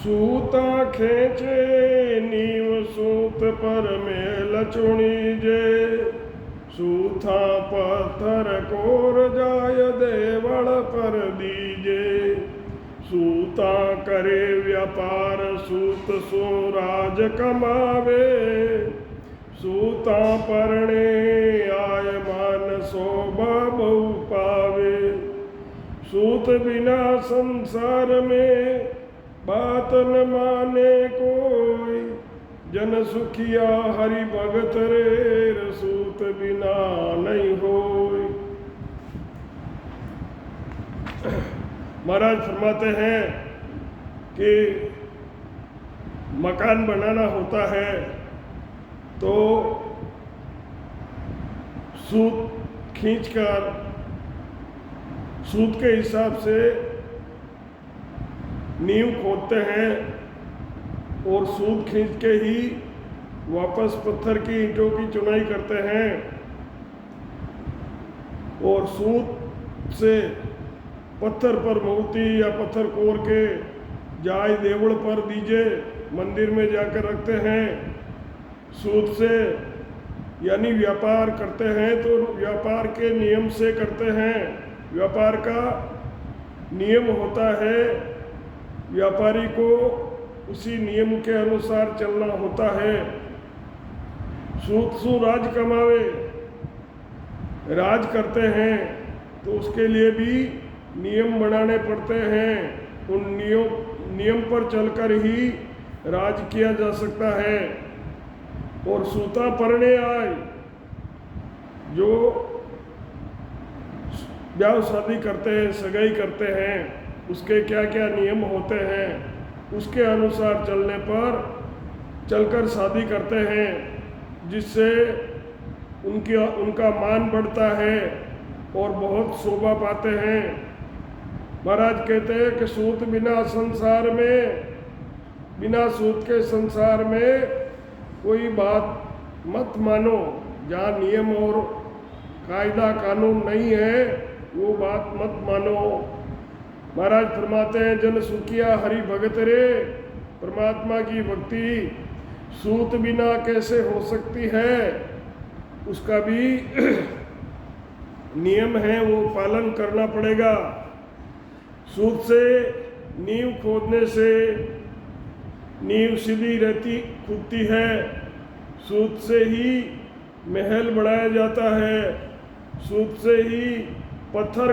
सूता खेचे नीव सूत पर मेल चुणीजे। सूथा पत्थर कोर जाय देवल पर दीजे। सूता करे व्यापार सूत सो राज कमावे। सूता परणे आय मान शोभा बहु पावे। सूत बिना संसार में बात न माने कोई। जन सुखिया हरि भगत रे सूत बिना नहीं होय। महाराज फरमाते हैं कि मकान बनाना होता है तो सूत खींचकर सूत के हिसाब से नींव खोदते हैं और सूत खींच के ही वापस पत्थर की ईंटों की चुनाई करते हैं। और सूत से पत्थर पर मूर्ति या पत्थर कोर के जाय देवड़ पर दीजे मंदिर में जाकर रखते हैं। सूत से यानी व्यापार करते हैं तो व्यापार के नियम से करते हैं। व्यापार का नियम होता है, व्यापारी को उसी नियम के अनुसार चलना होता है। सूत सु राज कमावे, राज करते हैं तो उसके लिए भी नियम बनाने पड़ते हैं। उन नियम पर चलकर ही राज किया जा सकता है। और सूता परणे आए, जो ब्याह शादी करते हैं, सगाई करते हैं, उसके क्या क्या नियम होते हैं उसके अनुसार चलने पर चलकर शादी करते हैं, जिससे उनका मान बढ़ता है और बहुत शोभा पाते हैं। महाराज कहते हैं कि सूत बिना संसार में, बिना सूत के संसार में कोई बात मत मानो। जहाँ नियम और कायदा कानून नहीं है वो बात मत मानो। महाराज फरमाते हैं जन सुखिया हरि भगत रे, परमात्मा की भक्ति सूत बिना कैसे हो सकती है, उसका भी नियम है, वो पालन करना पड़ेगा। सूत से नींव खोदने से नींव सीधी रहती खुदती है। सूत से ही महल बनाया जाता है। सूत से ही पत्थर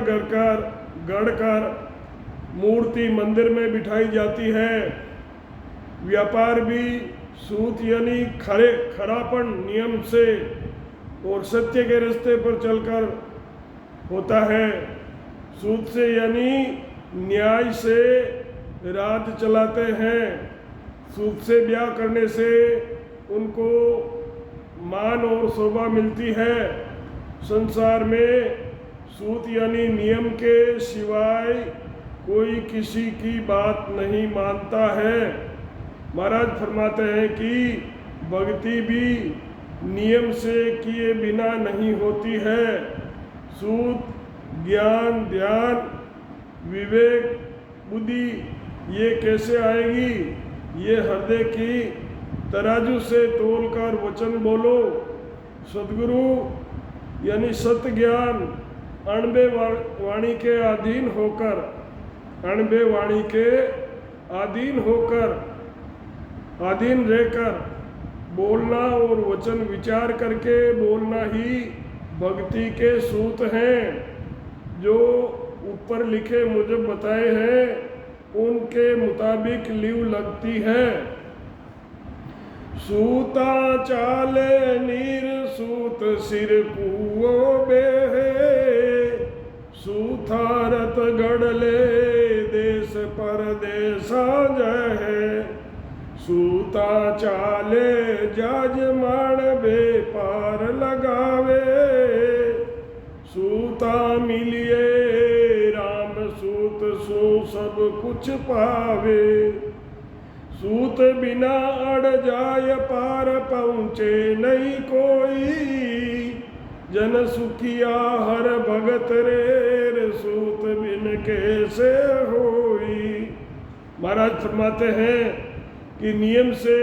गढ़कर मूर्ति मंदिर में बिठाई जाती है। व्यापार भी सूत यानी खरापन नियम से और सत्य के रास्ते पर चलकर होता है। सूत से यानी न्याय से राज चलाते हैं। सूत से ब्याह करने से उनको मान और शोभा मिलती है। संसार में सूत यानी नियम के सिवाय कोई किसी की बात नहीं मानता है। महाराज फरमाते हैं कि भक्ति भी नियम से किए बिना नहीं होती है। सूत, ज्ञान, ध्यान, विवेक, बुद्धि ये कैसे आएगी? ये हृदय की तराजू से तोलकर वचन बोलो। सद्गुरु यानी सत्य ज्ञान अणबे वाणी के अधीन होकर, अणबे वाणी के अधीन रहकर बोलना और वचन विचार करके बोलना ही भक्ति के सूत हैं। जो ऊपर लिखे मुझे बताए हैं उनके मुताबिक लीव लगती है। सूता चाले नीर सूत सिर कुओ बेहे। सूथा रत गढ़ले देश परदेसा जहे। सूता चाले जाजमान बेपार लगावे। सूता मिलिए राम सूत सो सब कुछ पावे। सूत बिना अड़ जाय पार पहुँचे नहीं कोई। जन सुखिया हर भगत रे सूत बिन कैसे होई। महाराज फरमाते हैं कि नियम से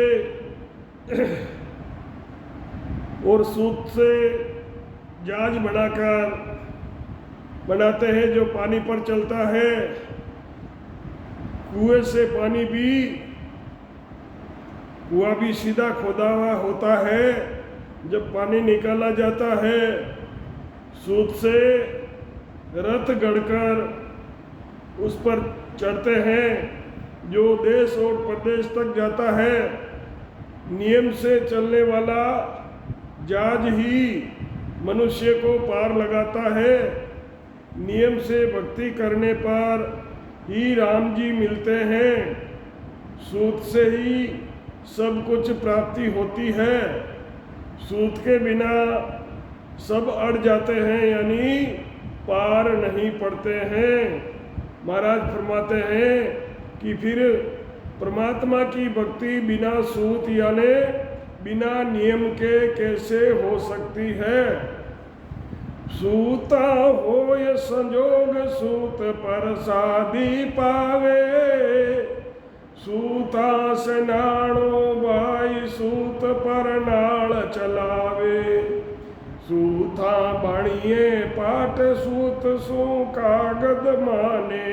और सूत से जहाज बनाते हैं जो पानी पर चलता है। कुएं से पानी भी, कुआं भी सीधा खोदा हुआ होता है, जब पानी निकाला जाता है सूत से रथ गढ़कर उस पर चढ़ते हैं, जो देश और प्रदेश तक जाता है। नियम से चलने वाला जहाज ही मनुष्य को पार लगाता है। नियम से भक्ति करने पर ही राम जी मिलते हैं। सूत से ही सब कुछ प्राप्ति होती है। सूत के बिना सब अड़ जाते हैं, यानी पार नहीं पड़ते हैं। महाराज फरमाते हैं कि फिर परमात्मा की भक्ति बिना सूत यानी बिना नियम के कैसे हो सकती है। सूता होय संजोग सूत पर साधी पावे, सूता से नाणो भाई सूत पर नाल चलावे। सूता बणिए पाट सूत सो कागद माने,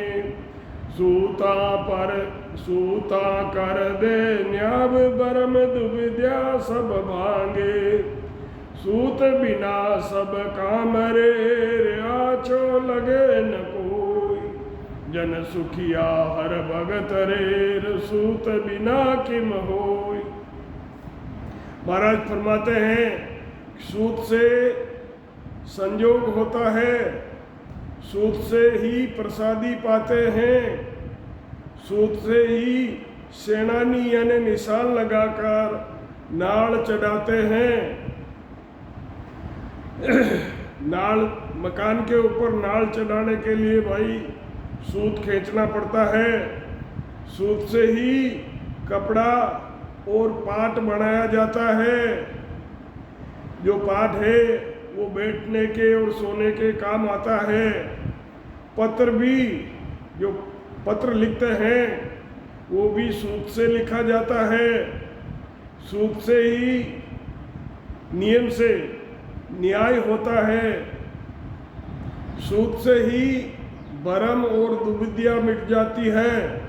सूता कर दे न्याब बरम दुविद्या सब भांगे। सूत बिना सब काम रे आछो लगे न कोई, जन सुखिया हर भगत रे सूत बिना किम होय। महाराज फरमाते हैं सूत से संयोग होता है, सूत से ही प्रसादी पाते हैं, सूत से ही सेनानी यानी निशान लगाकर नाल चढ़ाते हैं। नाल मकान के ऊपर नाल चढ़ाने के लिए भाई सूत खींचना पड़ता है। सूत से ही कपड़ा और पाट बनाया जाता है। जो पाट है वो बैठने के और सोने के काम आता है। पत्र भी, जो पत्र लिखते हैं वो भी सूत से लिखा जाता है। सूत से ही नियम से न्याय होता है। सूत से ही भरम और दुविद्या मिट जाती है।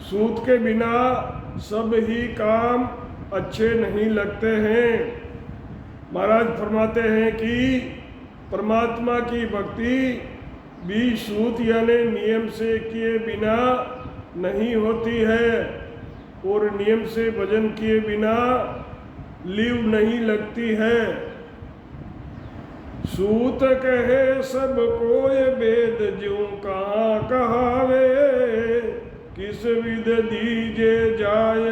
सूत के बिना सब ही काम अच्छे नहीं लगते हैं। महाराज फरमाते हैं कि परमात्मा की भक्ति भी सूत यानी नियम से किए बिना नहीं होती है, और नियम से भजन किए बिना लीव नहीं लगती है। सूत कहे सब कोय वेद ज्यों कहाँ कहावे, किस विध दीजे जाय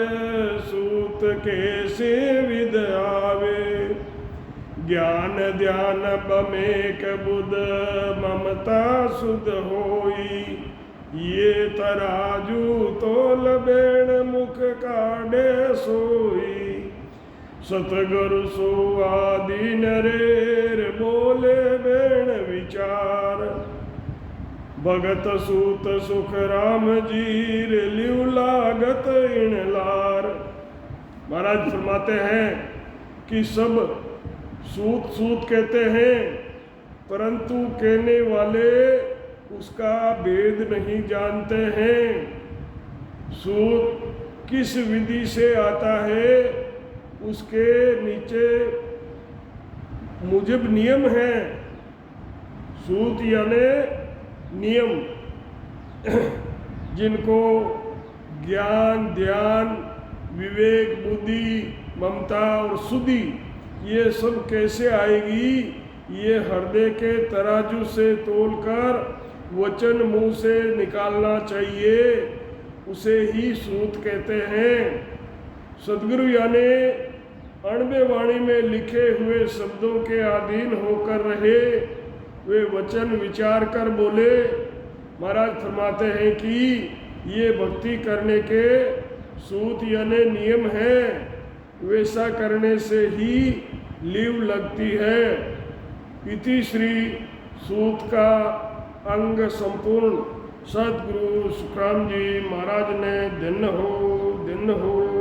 सूत कैसे विध आवे। ज्ञान ध्यान बमेक बुध ममता सुध होई, ये तराजू तोल बेण मुख काढ़े सोई। सतगुरु सो आदि नरेर बोले बेण विचार, भगत सूत सुख राम जीर लिव लागत इन लार। महाराज फरमाते हैं कि सब सूत सूत कहते हैं, परंतु कहने वाले उसका भेद नहीं जानते हैं। सूत किस विधि से आता है उसके नीचे मुजब नियम है। सूत यानी नियम, जिनको ज्ञान ध्यान विवेक बुद्धि ममता और शुद्धि ये सब कैसे आएगी, ये हृदय के तराजू से तोलकर वचन मुंह से निकालना चाहिए, उसे ही सूत कहते हैं। सदगुरु यानी अणबे वाणी में लिखे हुए शब्दों के अधीन होकर रहे, वे वचन विचार कर बोले। महाराज फरमाते हैं कि ये भक्ति करने के सूत यानी नियम है, वैसा करने से ही लीव लगती है। इति श्री सूत का अंग संपूर्ण सतगुरु सुखराम जी महाराज ने दिन हो